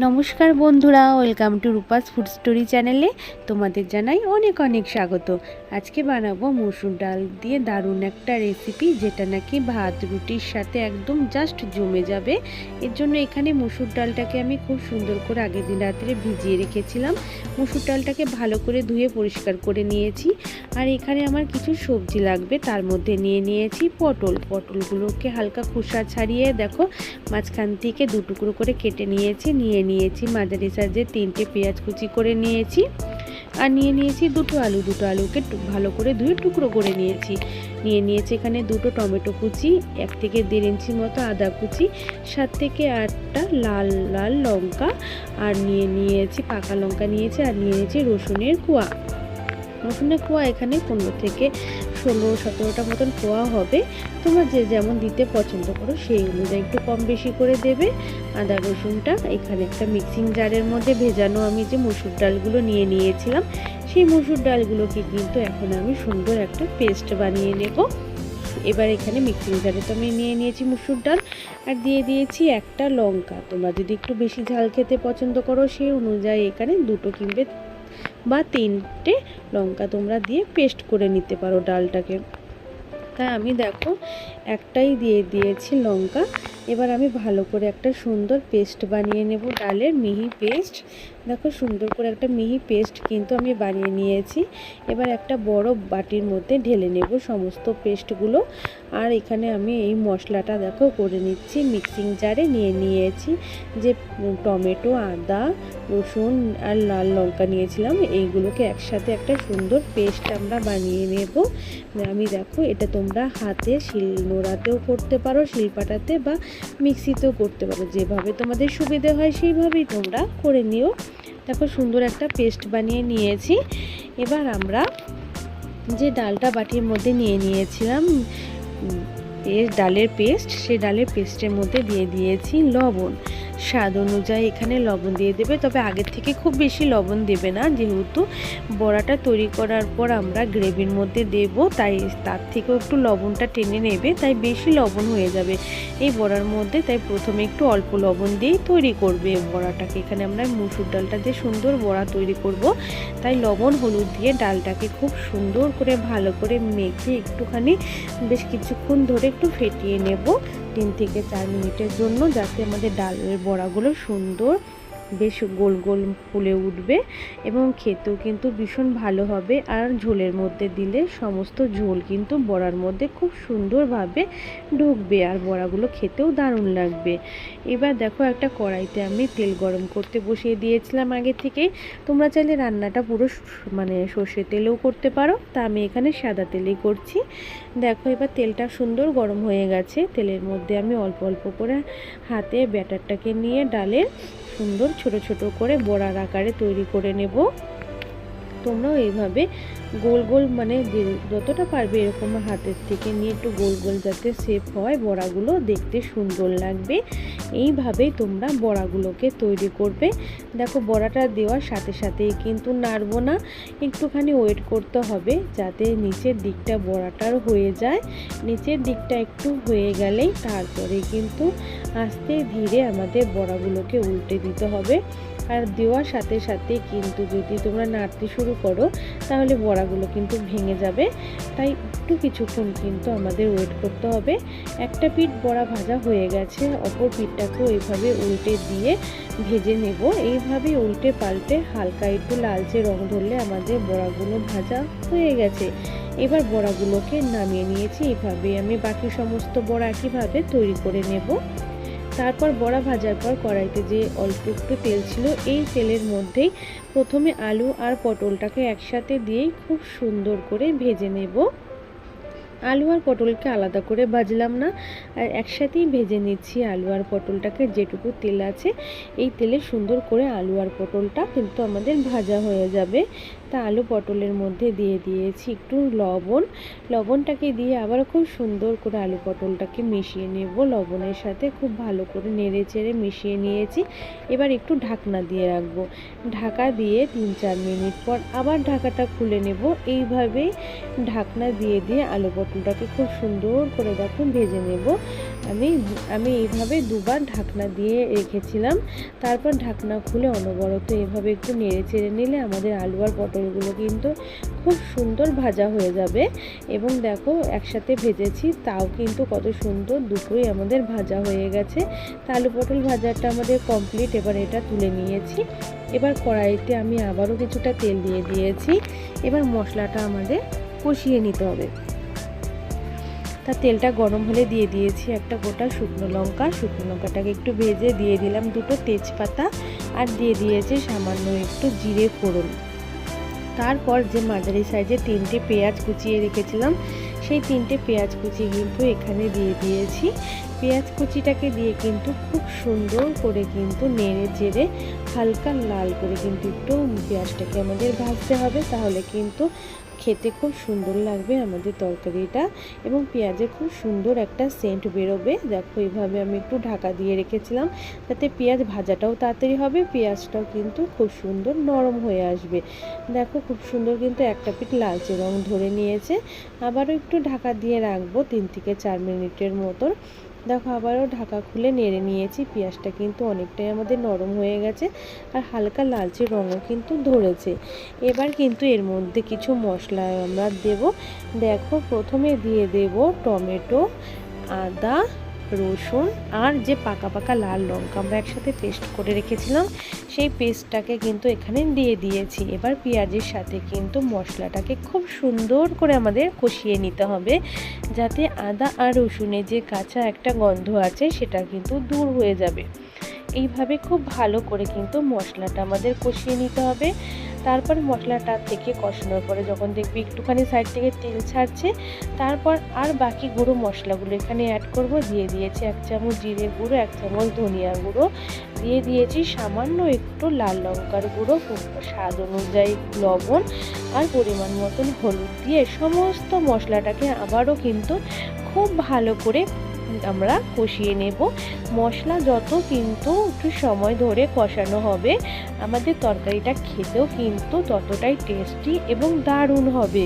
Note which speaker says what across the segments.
Speaker 1: নমস্কার বন্ধুরা, welcome to Rupa's food story চ্যানেলে তোমাদের জানাই অনেক অনেক স্বাগত। আজকে বানাবো মসুর ডাল দিয়ে দারুণ একটা রেসিপি, যেটা নাকি ভাত রুটির সাথে একদম জাস্ট জমে যাবে। এর জন্য এখানে মসুর ডালটাকে আমি খুব সুন্দর করে আগের দিন রাত্রে ভিজিয়ে রেখেছিলাম। মসুর ডালটাকে ভালো করে ধুয়ে পরিষ্কার করে নিয়েছি। আর এখানে আমার কিছু সবজি লাগবে, তার মধ্যে নিয়ে নিয়েছি পটলগুলোকে হালকা খোসা ছাড়িয়ে দেখো মাঝখান থেকে দু টুকরো করে কেটে নিয়েছি মাঝারি সাইজের 3টে পেঁয়াজ কুচি করে নিয়েছি। আর নিয়েছি দুটো আলুকে ভালো করে ধুয়ে টুকরো করে নিয়েছি এখানে দুটো টমেটো কুচি, 1 থেকে 1.5 ইঞ্চি মতো আদা কুচি, 7 থেকে 8টা লাল লঙ্কা, আর নিয়েছি পাকা লঙ্কা আর নিয়েছি রসুনের কোয়া। এখানে 15 থেকে 16-17টা মতন কোয়া হবে। তোমরা যে যেমন দিতে পছন্দ করো সেই অনুযায়ী একটু কম বেশি করে দেবে। আদা রসুনটা এখানে একটা মিক্সিং জারের মধ্যে ভেজানো আমি যে মসুর ডালগুলো নিয়েছিলাম, সেই মসুর ডালগুলোকে কিন্তু এখন আমি সুন্দর একটা পেস্ট বানিয়ে নেব। এবার এখানে মিক্সিং জারে তো আমি নিয়েছি মসুর ডাল, আর দিয়ে দিয়েছি একটা লঙ্কা। তোমরা যদি একটু বেশি ঝাল খেতে পছন্দ করো সেই অনুযায়ী এখানে 2 কিংবা 3টে লঙ্কা তোমরা দিয়ে পেস্ট করে নিতে পারো ডালটাকে। তাই আমি দেখো একটাই দিয়ে দিয়েছি লঙ্কা। এবার আমি ভালো করে একটা সুন্দর পেস্ট বানিয়ে নেব, ডালের মিহি পেস্ট। দেখো সুন্দর করে একটা মিহি পেস্ট কিন্তু আমি বানিয়ে নিয়েছি। এবার একটা বড় বাটির মধ্যে ঢেলে নেব সমস্ত পেস্টগুলো। আর এখানে আমি এই মশলাটা দেখো করে নিচ্ছি। মিক্সিং জারে নিয়েছি যে টমেটো, আদা, রসুন আর লাল লঙ্কা নিয়েছিলাম, এইগুলোকে একসাথে একটা সুন্দর পেস্ট আমরা বানিয়ে নেব। আমি দেখো এটা তোমরা হাতে শিলনোড়াতেও করতে পারো, শিলপাটাতে বা মিক্সিতেও করতে পারো, যেভাবে তোমাদের সুবিধে হয় সেইভাবেই তোমরা করে নিও। দেখো সুন্দর একটা পেস্ট বানিয়ে নিয়েছি। এবার আমরা যে ডালটা বাটির মধ্যে নিয়েছিলাম ডালের পেস্ট, সেই ডালের পেস্টের মধ্যে দিয়ে দিয়েছি লবণ। স্বাদ অনুযায়ী এখানে লবণ দিয়ে দেবে, তবে আগের থেকে খুব বেশি লবণ দেবে না, যেহেতু বড়াটা তৈরি করার পর আমরা গ্রেভির মধ্যে দেব, তাই তার থেকেও একটু লবণটা টেনে নেবে, তাই বেশি লবণ হয়ে যাবে এই বড়ার মধ্যে। তাই প্রথমে একটু অল্প লবণ দিয়েই তৈরি করবে বড়াটাকে। এখানে আমরা মুসুর ডালটা দিয়ে সুন্দর বড়া তৈরি করব, তাই লবণ হলুদ দিয়ে ডালটাকে খুব সুন্দর করে ভালো করে মেখে একটুখানি বেশ কিছুক্ষণ ধরে একটু ফেটিয়ে নেব 3 থেকে 4 মিনিটের জন্য, যাতে আমাদের ডালের বড়াগুলো সুন্দর বেশ গোল গোল ফুলে উঠবে এবং খেতেও কিন্তু ভীষণ ভালো হবে। আর ঝোলের মধ্যে দিলে সমস্ত ঝোল কিন্তু বড়ার মধ্যে খুব সুন্দরভাবে ঢুকবে, আর বড়াগুলো খেতেও দারুণ লাগবে। এবার দেখো একটা কড়াইতে আমি তেল গরম করতে বসিয়ে দিয়েছিলাম আগে থেকেই। তোমরা চাইলে রান্নাটা পুরো সর্ষের তেলেও করতে পারো, তা আমি এখানে সাদা তেলেই করছি। দেখো এবার তেলটা সুন্দর গরম হয়ে গেছে। তেলের মধ্যে আমি অল্প অল্প করে হাতে ব্যাটারটাকে নিয়ে ডালের সুন্দর ছোট ছোট করে বড়ার আকারে তৈরি করে নেব। তোমরাও এইভাবে গোল গোল যতটা পারবে এরকম হাতের থেকে নিয়ে একটু গোল গোল যাতে শেপ হয়, বড়াগুলো দেখতে সুন্দর লাগবে। এইভাবেই তোমরা বড়াগুলোকে তৈরি করবে। দেখো বড়াটা দেওয়ার সাথে সাথেই কিন্তু নাড়বো না, একটুখানি ওয়েট করতে হবে যাতে নিচের দিকটা বড়াটার হয়ে যায়। নিচের দিকটা একটু হয়ে গেলেই তারপরে কিন্তু আস্তে ধীরে আমাদের বড়াগুলোকে উল্টে দিতে হবে। আর দেওয়ার সাথে সাথে কিন্তু যদি তোমরা নাড়তে শুরু করো তাহলে বড়াগুলো কিন্তু ভেঙে যাবে, তাই একটু কিছুক্ষণ কিন্তু আমাদের ওয়েট করতে হবে। একটা পিঠ বড়া ভাজা হয়ে গেছে, অপর পিঠটাকেও এইভাবে উল্টে দিয়ে ভেজে নেব। এইভাবে উল্টে পাল্টে হালকা একটু লালচে রং ধরলে আমাদের বড়াগুলো ভাজা হয়ে গেছে। এবার বড়াগুলোকে নামিয়ে নিয়েছি। এইভাবে আমি বাকি সমস্ত বড়া একইভাবে তৈরি করে নেব। তারপর বড়া ভাজার পর কড়াইতে যে অল্প একটু তেল ছিল, এই তেলের মধ্যেই প্রথমে আলু আর পটলটাকে একসাথে দিয়েই খুব সুন্দর করে ভেজে নেব। আলু আর পটলকে আলাদা করে ভাজলাম না, আর একসাথেই ভেজে নিচ্ছি আলু আর পটলটাকে। যেটুকু তেল আছে এই তেলে সুন্দর করে আলু আর পটলটা কিন্তু আমাদের ভাজা হয়ে যাবে। তা আলু পটলের মধ্যে দিয়ে দিয়েছি একটু লবণটাকে দিয়ে আবার খুব সুন্দর করে আলু পটলটাকে মিশিয়ে নেব লবণের সাথে। খুব ভালো করে নেড়ে চেড়ে মিশিয়ে নিয়েছি। এবার একটু ঢাকনা দিয়ে রাখবো। ঢাকা দিয়ে 3-4 মিনিট পর আবার ঢাকাটা খুলে নেব। এইভাবেই ঢাকনা দিয়ে আলু পটলটাকে খুব সুন্দর করে দেখো ভেজে নেব। আমি এইভাবে দুবার ঢাকনা দিয়ে রেখেছিলাম, তারপর ঢাকনা খুলে অনবরত এভাবে একটু নেড়ে চেড়ে নিলে আমাদের আলু আর পটলগুলো কিন্তু খুব সুন্দর ভাজা হয়ে যাবে। এবং দেখো একসাথে ভেজেছি, তাও কিন্তু কত সুন্দর দুটোই আমাদের ভাজা হয়ে গেছে। তা আলু পটল ভাজাটা আমাদের কমপ্লিট। এবার এটা তুলে নিয়েছি। এবার কড়াইতে আমি আবারও কিছুটা তেল দিয়ে দিয়েছি। এবার মশলাটা আমাদের কষিয়ে নিতে হবে। তা তেলটা গরম হলে দিয়ে দিয়েছি একটা গোটা শুকনো লঙ্কাটাকে একটু ভেজে দিয়ে দিলাম দুটো তেজপাতা, আর দিয়ে দিয়েছি সামান্য একটু জিরে ফোড়ন। তারপর যে মাঝারি সাইজে 3টে পেঁয়াজ কুচিয়ে রেখেছিলাম, সেই 3টে পেঁয়াজ কুচি কিন্তু এখানে দিয়ে দিয়েছি। পেঁয়াজ কুচিটাকে দিয়ে কিন্তু খুব সুন্দর করে কিন্তু নেড়ে চেড়ে হালকা লাল করে কিন্তু একটু পেঁয়াজটাকে আমাদের ভাজতে হবে, তাহলে কিন্তু খেতে খুব সুন্দর লাগবে আমাদের তরকারিটা এবং পেঁয়াজে খুব সুন্দর একটা সেন্ট বেরোবে। দেখো এইভাবে আমি একটু ঢাকা দিয়ে রেখেছিলাম, যাতে পেঁয়াজ ভাজাটাও তাড়াতাড়ি হবে, পেঁয়াজটাও কিন্তু খুব সুন্দর নরম হয়ে আসবে। দেখো খুব সুন্দর কিন্তু একটা পিঠ লালচে রং ধরে নিয়েছে। আবারও একটু ঢাকা দিয়ে রাখবো 3 থেকে 4 মিনিটের মতন। দেখো আবারও ঢাকা খুলে নেড়ে নিয়েছি। পেঁয়াজটা কিন্তু অনেকটাই আমাদের নরম হয়ে গেছে আর হালকা লালচে রঙও কিন্তু ধরেছে। এবার কিন্তু এর মধ্যে কিছু মশলা আমরা দেব। দেখো প্রথমে দিয়ে দেব টমেটো, আদা, রসুন আর যে পাকা পাকা লাল লঙ্কা আমরা একসাথে পেস্ট করে রেখেছিলাম, সেই পেস্টটাকে কিন্তু এখানে দিয়ে দিয়েছি। এবার পেঁয়াজের সাথে কিন্তু মশলাটাকে খুব সুন্দর করে আমাদের কষিয়ে নিতে হবে, যাতে আদা আর রসুনের যে কাঁচা একটা গন্ধ আছে সেটা কিন্তু দূর হয়ে যাবে। এইভাবে খুব ভালো করে কিন্তু মশলাটা আমাদের কষিয়ে নিতে হবে। তারপর মশলাটা থেকে কষানোর পরে যখন দেখবি একটুখানি সাইড থেকে তেল ছাড়ছে, তারপর আর বাকি গুঁড়ো মশলাগুলো এখানে অ্যাড করব। দিয়ে দিয়েছি 1 চামচ জিরে গুঁড়ো, 1 চামচ ধনিয়া গুঁড়ো, দিয়ে দিয়েছি সামান্য একটু লাল লঙ্কার গুঁড়ো, স্বাদ অনুযায়ী লবণ আর পরিমাণ মতন হলুদ দিয়ে সমস্ত মশলাটাকে আবারও কিন্তু খুব ভালো করে আমরা কষিয়ে নেব। মশলা যত কিন্তু একটু সময় ধরে কষানো হবে, আমাদের তরকারিটা খেতেও কিন্তু ততটাই টেস্টি এবং দারুণ হবে।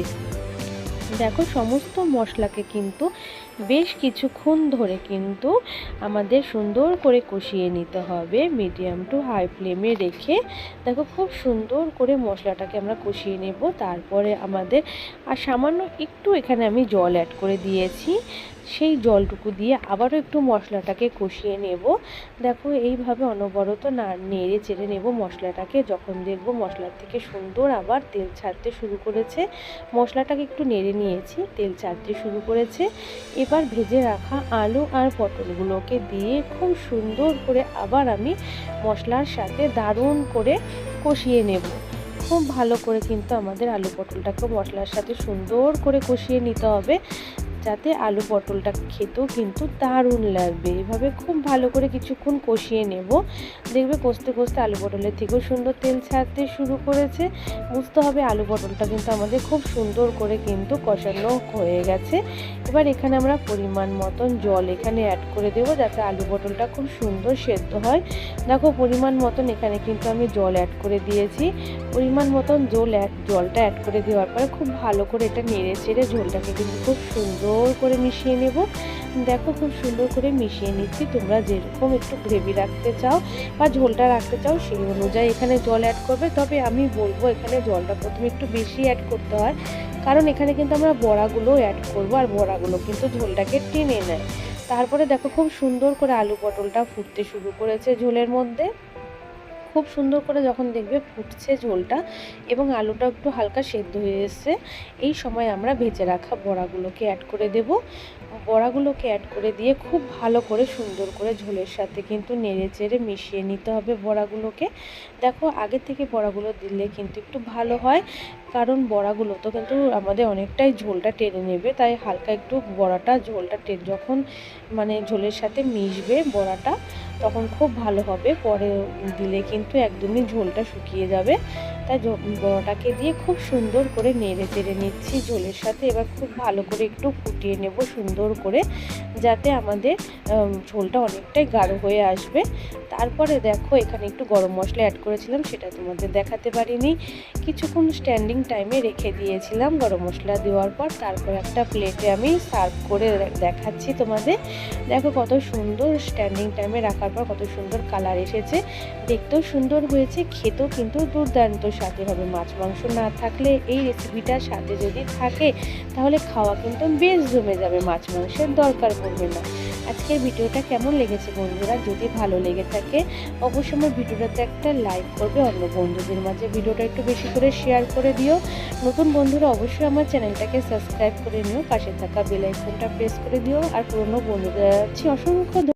Speaker 1: দেখো সমস্ত মশলাকে কিন্তু বেশ কিছুক্ষণ ধরে কিন্তু আমাদের সুন্দর করে কষিয়ে নিতে হবে মিডিয়াম টু হাই ফ্লেমে রেখে। দেখো খুব সুন্দর করে মশলাটাকে আমরা কষিয়ে নেব। তারপরে আমাদের আর সামান্য একটু এখানে আমি জল অ্যাড করে দিয়েছি, সেই জলটুকু দিয়ে আবারও একটু মশলাটাকে কষিয়ে নেব। দেখো এইভাবে অনবরত নেড়ে চেড়ে নেব মশলাটাকে। যখন দেখব মশলার থেকে সুন্দর আবার তেল ছাড়তে শুরু করেছে, মশলাটাকে একটু নেড়ে নিয়েছি, তেল ছাড়তে শুরু করেছে। এবার ভেজে রাখা আলু আর পটলগুলোকে দিয়ে খুব সুন্দর করে আবার আমি মশলার সাথে দারুণ করে কষিয়ে নেব। খুব ভালো করে কিন্তু আমাদের আলু পটলটাকে মশলার সাথে সুন্দর করে কষিয়ে নিতে হবে, যাতে আলু পটলটা খেতেও কিন্তু দারুণ লাগবে। এভাবে খুব ভালো করে কিছুক্ষণ কষিয়ে নেব। দেখবে কষতে কষতে আলু পটলের থেকেও সুন্দর তেল ছাড়তে শুরু করেছে। বুঝতে হবে আলু পটলটা কিন্তু আমাদের খুব সুন্দর করে কিন্তু কষানো হয়ে গেছে। এবার এখানে আমরা পরিমাণ মতন জল এখানে অ্যাড করে দেবো, যাতে আলু পটলটা খুব সুন্দর সেদ্ধ হয়। দেখো পরিমাণ মতন এখানে কিন্তু আমি জল অ্যাড করে দিয়েছি। পরিমাণ মতন জলটা অ্যাড করে দেওয়ার পরে খুব ভালো করে এটা নেড়ে চেড়ে ঝোলটাকে কিন্তু খুব সুন্দর করে মিশিয়ে নেব। দেখো খুব সুন্দর করে মিশিয়ে নিচ্ছি। তোমরা যেরকম একটু গ্রেভি রাখতে চাও বা ঝোলটা রাখতে চাও সেই অনুযায়ী এখানে জল অ্যাড করবে। তবে আমি বলবো এখানে জলটা প্রথমে একটু বেশি অ্যাড করতে হয়, কারণ এখানে কিন্তু আমরা বড়াগুলো অ্যাড করবো আর বড়াগুলো কিন্তু ঝোলটাকে টেনে নেয়। তারপরে দেখো খুব সুন্দর করে আলু পটলটা ফুটতে শুরু করেছে ঝোলের মধ্যে। খুব সুন্দর করে যখন দেখবে ফুটছে ঝোলটা এবং আলুটা একটু হালকা সেদ্ধ হয়ে এসছে, এই সময় আমরা ভেজে রাখা বড়াগুলোকে অ্যাড করে দেব। বড়াগুলোকে অ্যাড করে দিয়ে খুব ভালো করে সুন্দর করে ঝোলের সাথে কিন্তু নেড়ে চেড়ে মিশিয়ে নিতে হবে বড়াগুলোকে। দেখো আগে থেকে বড়াগুলো দিলে কিন্তু একটু ভালো হয়, কারণ বড়াগুলো তো কিন্তু আমাদের অনেকটাই ঝোলটা টেনে নেবে, তাই হালকা একটু বড়াটা ঝোলটা যখন মানে ঝোলের সাথে মিশবে বড়াটা, তখন খুব ভালো হবে। পরে দিলে কিন্তু একদমই ঝোলটা শুকিয়ে যাবে। তাই বড়াটাকে দিয়ে খুব সুন্দর করে নেড়ে চেড়ে নিচ্ছি ঝোলের সাথে। এবার খুব ভালো করে একটু ফুটিয়ে নেব সুন্দর করে, যাতে আমাদের ঝোলটা অনেকটাই গাঢ় হয়ে আসবে। তারপরে দেখো এখানে একটু গরম মশলা অ্যাড করেছিলাম, সেটা তোমাদের দেখাতে পারিনি। কিছুক্ষণ স্ট্যান্ডিং টাইমে রেখে দিয়েছিলাম গরম মশলা দেওয়ার পর। তারপর একটা প্লেটে আমি সার্ভ করে দেখাচ্ছি তোমাদের। দেখো কত সুন্দর স্ট্যান্ডিং টাইমে রাখার পর কত সুন্দর কালার এসেছে, দেখতেও সুন্দর হয়েছে, খেতেও কিন্তু দুর্দান্ত স্বাদের হবে। মাছ মাংস না থাকলে এই রেসিপিটার সাথে যদি থাকে তাহলে খাওয়া কিন্তু বেশ জমে যাবে, মাছ মাংসের দরকার পড়বে না। আজকের ভিডিওটা কেমন লেগেছে বন্ধুরা? যদি ভালো লেগে থাকে অবশ্যই আমার ভিডিওটাতে একটা লাইক করবে, অন্য বন্ধুদের মাঝে ভিডিওটা একটু বেশি করে শেয়ার করে দিও। নতুন বন্ধুরা অবশ্যই আমার চ্যানেলটাকে সাবস্ক্রাইব করে নিও, পাশে থাকা বেল আইকনটা প্রেস করে দিও। আর পুরনো বন্ধুদের অসংখ্য